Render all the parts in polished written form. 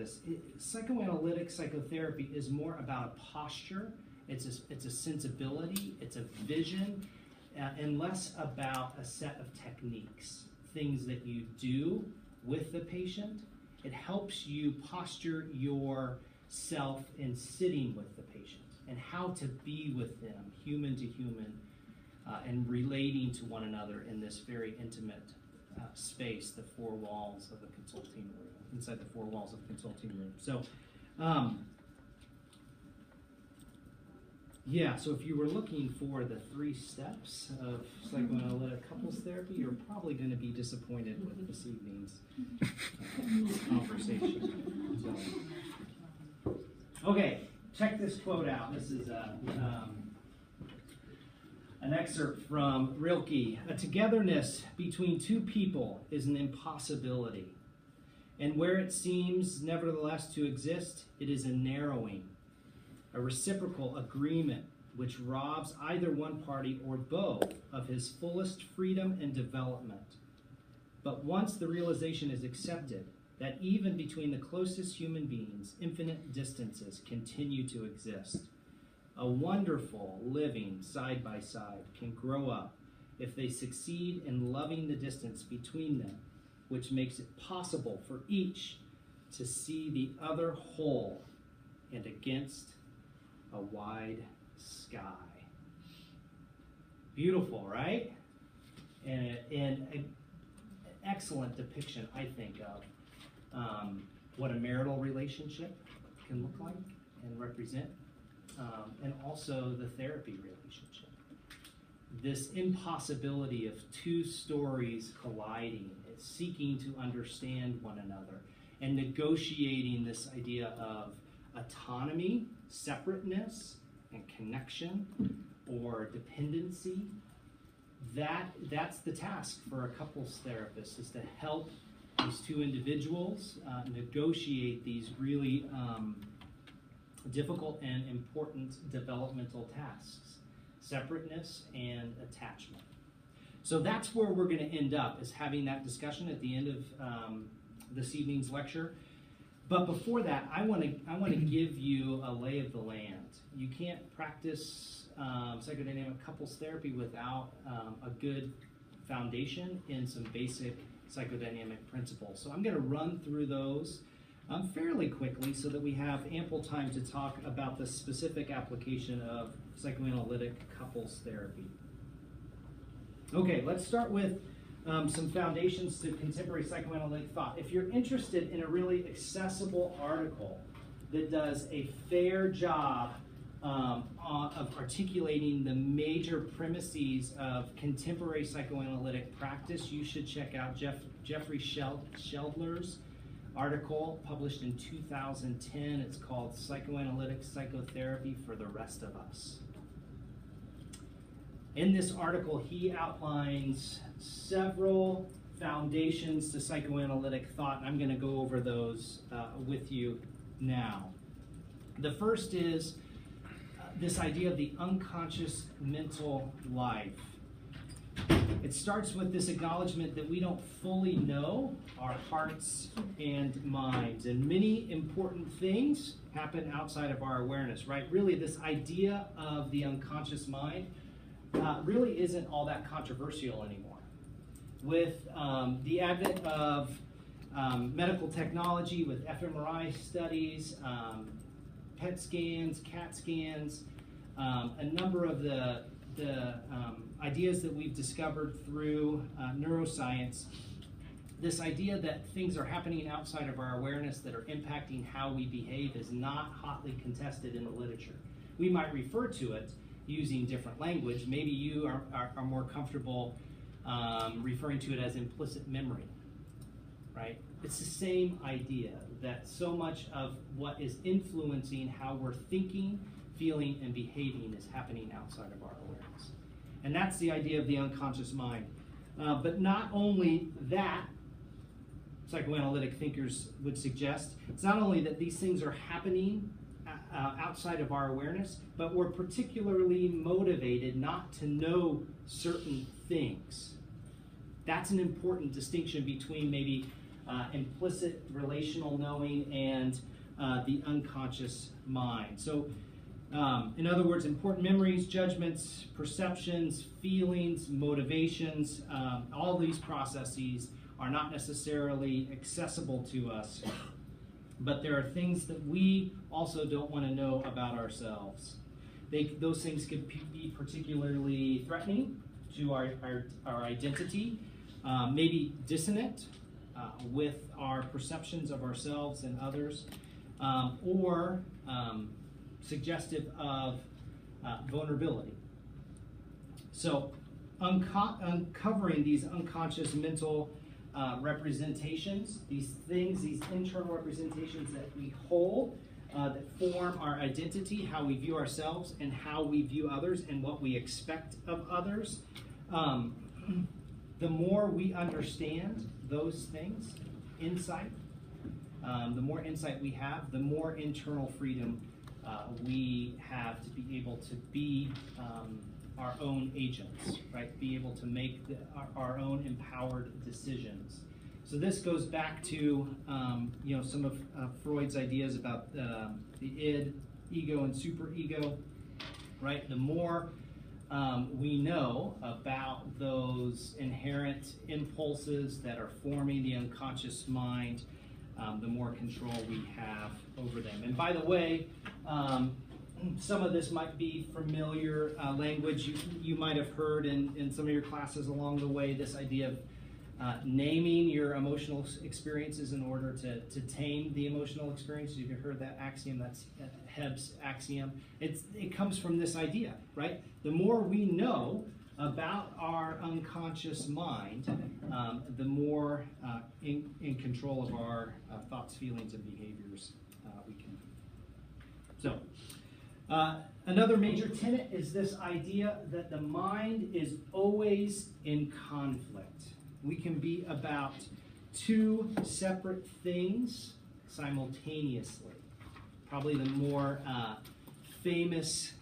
this. Psychoanalytic psychotherapy is more about a posture. It's a sensibility. It's a vision, and less about a set of techniques, things that you do with the patient. It helps you posture yourself in sitting with the patient and how to be with them, human to human, and relating to one another in this very intimate space, the four walls of a consulting room, inside the four walls of a consulting room. So, so if you were looking for the 3 steps of psychoanalytic couples therapy, you're probably going to be disappointed with this evening's conversation. So, okay, check this quote out. This is an excerpt from Rilke. A togetherness between 2 people is an impossibility, and where it seems nevertheless to exist, it is a narrowing, a reciprocal agreement which robs either one party or both of his fullest freedom and development. But once the realization is accepted that even between the closest human beings, infinite distances continue to exist, a wonderful living side by side can grow up if they succeed in loving the distance between them, which makes it possible for each to see the other whole and against a wide sky. Beautiful, right? And an excellent depiction, I think, of what a marital relationship can look like and represent, and also the therapy relationship. This impossibility of 2 stories colliding, seeking to understand one another, and negotiating this idea of autonomy, separateness, and connection, or dependency. That's the task for a couples therapist, is to help these 2 individuals negotiate these really difficult and important developmental tasks, separateness and attachment. So that's where we're going to end up, is having that discussion at the end of this evening's lecture. But before that, I want to give you a lay of the land. You can't practice psychodynamic couples therapy without a good foundation in some basic psychodynamic principles. So I'm going to run through those fairly quickly so that we have ample time to talk about the specific application of psychoanalytic couples therapy. Okay, let's start with some foundations to contemporary psychoanalytic thought. If you're interested in a really accessible article that does a fair job of articulating the major premises of contemporary psychoanalytic practice, you should check out Jeffrey Sheldler's article published in 2010. It's called Psychoanalytic Psychotherapy for the Rest of Us. In this article, he outlines several foundations to psychoanalytic thought, and I'm going to go over those with you now. The first is this idea of the unconscious mental life. It starts with this acknowledgement that we don't fully know our hearts and minds, and many important things happen outside of our awareness, right? Really, this idea of the unconscious mind really isn't all that controversial anymore. With the advent of medical technology, with fMRI studies, PET scans, CAT scans, a number of the ideas that we've discovered through neuroscience, this idea that things are happening outside of our awareness that are impacting how we behave is not hotly contested in the literature. We might refer to it using different language. Maybe you are more comfortable referring to it as implicit memory, right? It's the same idea that so much of what is influencing how we're thinking, feeling, and behaving is happening outside of our awareness. And that's the idea of the unconscious mind. But not only that, psychoanalytic thinkers would suggest, it's not only that these things are happening outside of our awareness, but we're particularly motivated not to know certain things. That's an important distinction between maybe implicit relational knowing, and the unconscious mind. So, in other words, important memories, judgments, perceptions, feelings, motivations, all these processes are not necessarily accessible to us, but there are things that we also don't want to know about ourselves. Those things could be particularly threatening to our identity, maybe dissonant with our perceptions of ourselves and others, or suggestive of vulnerability. So uncovering these unconscious mental representations, these things, these internal representations that we hold, that form our identity, how we view ourselves and how we view others and what we expect of others. The more we understand those things, insight, the more insight we have, the more internal freedom we have to be able to be our own agents, right? Be able to make our own empowered decisions. So this goes back to some of Freud's ideas about the id, ego, and superego, right? The more we know about those inherent impulses that are forming the unconscious mind, the more control we have over them. And by the way, some of this might be familiar language. You might have heard in some of your classes along the way this idea of naming your emotional experiences in order to tame the emotional experiences. You've heard that axiom, that's Hebb's axiom. It comes from this idea, right? The more we know about our unconscious mind, the more in control of our thoughts, feelings, and behaviors we can be. So, another major tenet is this idea that the mind is always in conflict. We can be about two separate things simultaneously. Probably the more famous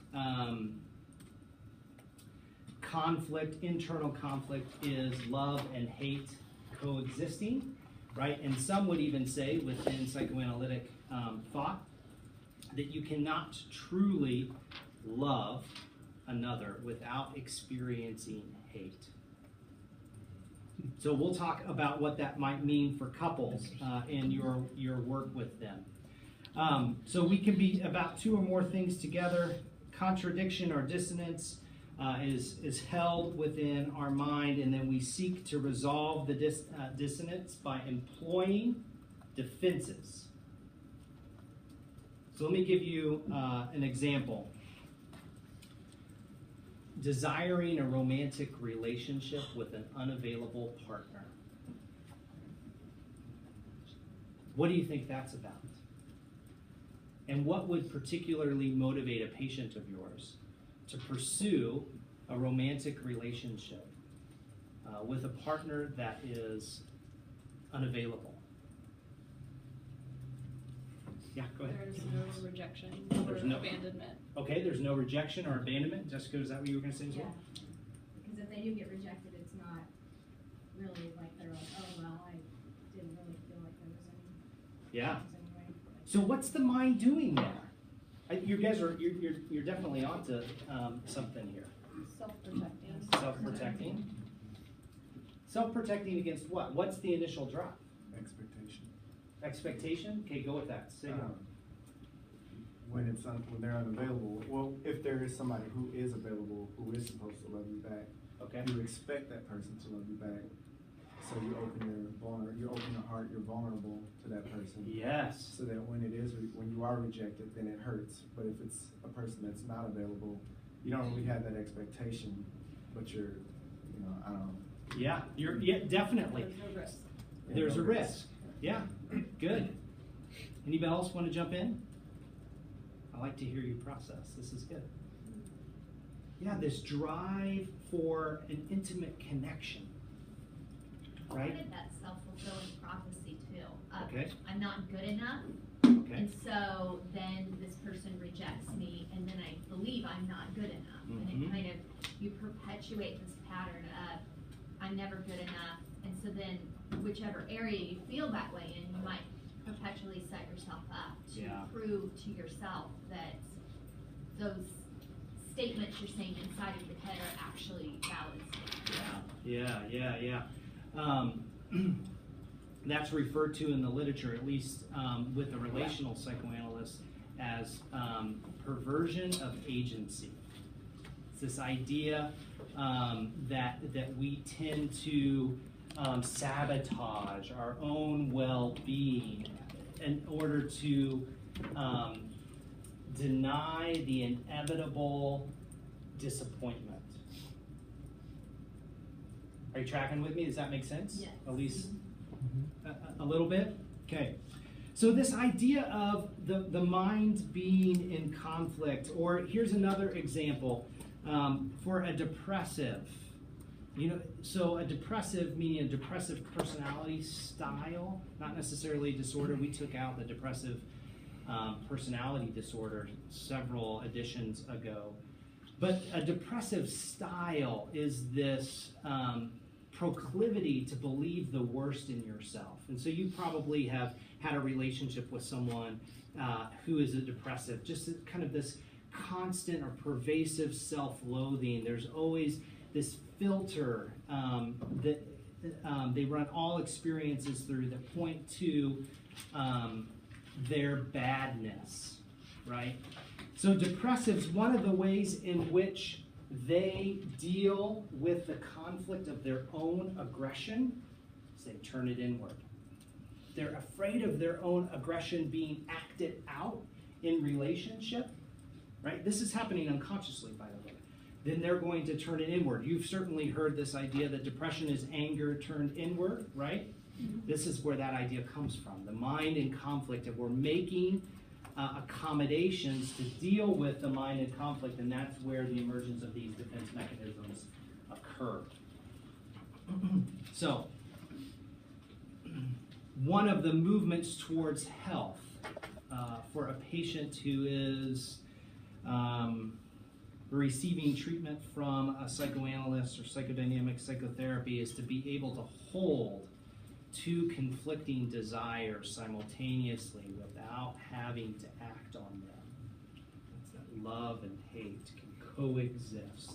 conflict, internal conflict, is love and hate coexisting, right? And some would even say within psychoanalytic thought that you cannot truly love another without experiencing hate. So we'll talk about what that might mean for couples in your work with them. So we can be about two or more things together. Contradiction or dissonance is held within our mind, and then we seek to resolve the dissonance by employing defenses. So let me give you an example. Desiring a romantic relationship with an unavailable partner. What do you think that's about? And what would particularly motivate a patient of yours to pursue a romantic relationship with a partner that is unavailable? Yeah, go ahead. There's no rejection or abandonment. Okay, there's no rejection or abandonment. Jessica, is that what you were going to say as well? Yeah, because if they do get rejected, it's not really like they're like, oh, well, I didn't really feel like there was any. Yeah. Anyway. So what's the mind doing there? You guys are you're definitely onto something here. Self-protecting. Self-protecting. Self-protecting against what? What's the initial drop? Expectation. Expectation? Okay, go with that. Say When they're unavailable, well, if there is somebody who is available, who is supposed to love you back, okay. You expect that person to love you back. So you open your heart, you're vulnerable to that person. Yes. So that when you are rejected, then it hurts. But if it's a person that's not available, you don't really have that expectation, but you're, I don't know. Yeah, definitely. There's no risk. There's a risk. Yeah, good. Anybody else want to jump in? I like to hear you process. This is good. Yeah, this drive for an intimate connection. Right? I did that self-fulfilling prophecy too. Okay. I'm not good enough, Okay. and so then this person rejects me, and then I believe I'm not good enough, and it you perpetuate this pattern of I'm never good enough, and so then whichever area you feel that way in, you might perpetually set yourself up to Yeah. prove to yourself that those statements you're saying inside of your head are actually valid statements. Yeah. That's referred to in the literature, at least with the relational psychoanalyst, as perversion of agency. It's this idea that we tend to sabotage our own well-being in order to deny the inevitable disappointment. Are you tracking with me? Does that make sense? Yes. At least a little bit? Okay. So this idea of the mind being in conflict, or here's another example, for a depressive. So a depressive, meaning a depressive personality style, not necessarily a disorder. We took out the depressive personality disorder several editions ago. But a depressive style is this proclivity to believe the worst in yourself. And so you probably have had a relationship with someone who is a depressive, just kind of this constant or pervasive self-loathing. There's always this filter that they run all experiences through that point to their badness, right? So depressives, one of the ways in which they deal with the conflict of their own aggression is they turn it inward. They're afraid of their own aggression being acted out in relationship, right? This is happening unconsciously, by the way. Then they're going to turn it inward. You've certainly heard this idea that depression is anger turned inward, right? This is where that idea comes from. The mind in conflict, and we're making accommodations to deal with the mind in conflict, and that's where the emergence of these defense mechanisms occur. So, one of the movements towards health for a patient who is receiving treatment from a psychoanalyst or psychodynamic psychotherapy is to be able to hold two conflicting desires simultaneously without having to act on them. It's that love and hate can coexist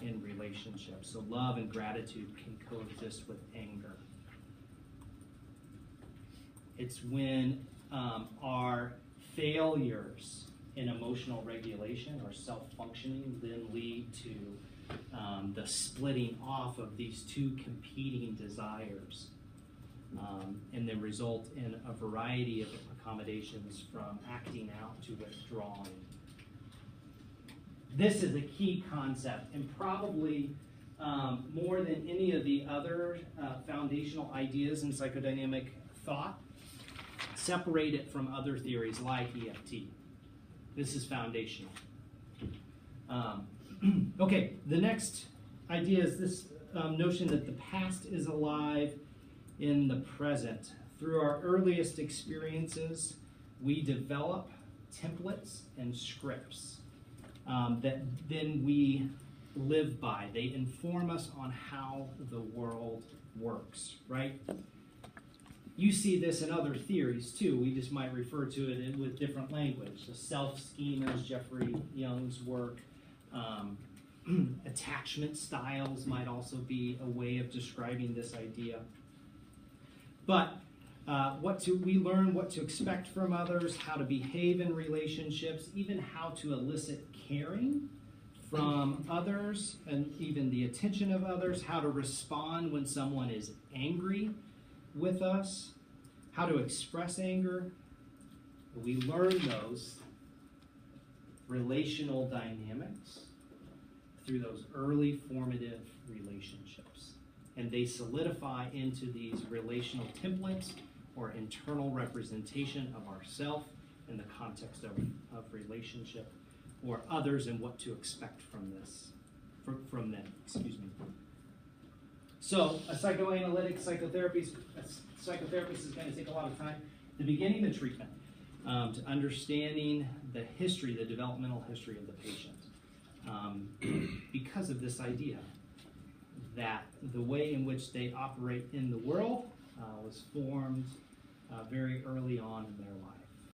in relationships. So love and gratitude can coexist with anger. It's when our failures in emotional regulation or self-functioning then lead to the splitting off of these two competing desires, and then result in a variety of accommodations from acting out to withdrawing. This is a key concept, and probably more than any of the other foundational ideas in psychodynamic thought, separate it from other theories like EFT. This is foundational. Okay, the next idea is this notion that the past is alive in the present. Through our earliest experiences, we develop templates and scripts that then we live by. They inform us on how the world works, right? You see this in other theories too. We just might refer to it with different language. The self-schemers, Jeffrey Young's work. Attachment styles might also be a way of describing this idea. But we learn what to expect from others, how to behave in relationships, even how to elicit caring from others, and even the attention of others, how to respond when someone is angry with us, how to express anger. We learn those relational dynamics through those early formative relationships. And they solidify into these relational templates or internal representation of ourself in the context of relationship or others and what to expect from them. Excuse me. So a psychoanalytic psychotherapist is going to take a lot of time. The beginning of treatment, to understanding the history, the developmental history of the patient. Because of this idea that the way in which they operate in the world was formed very early on in their life.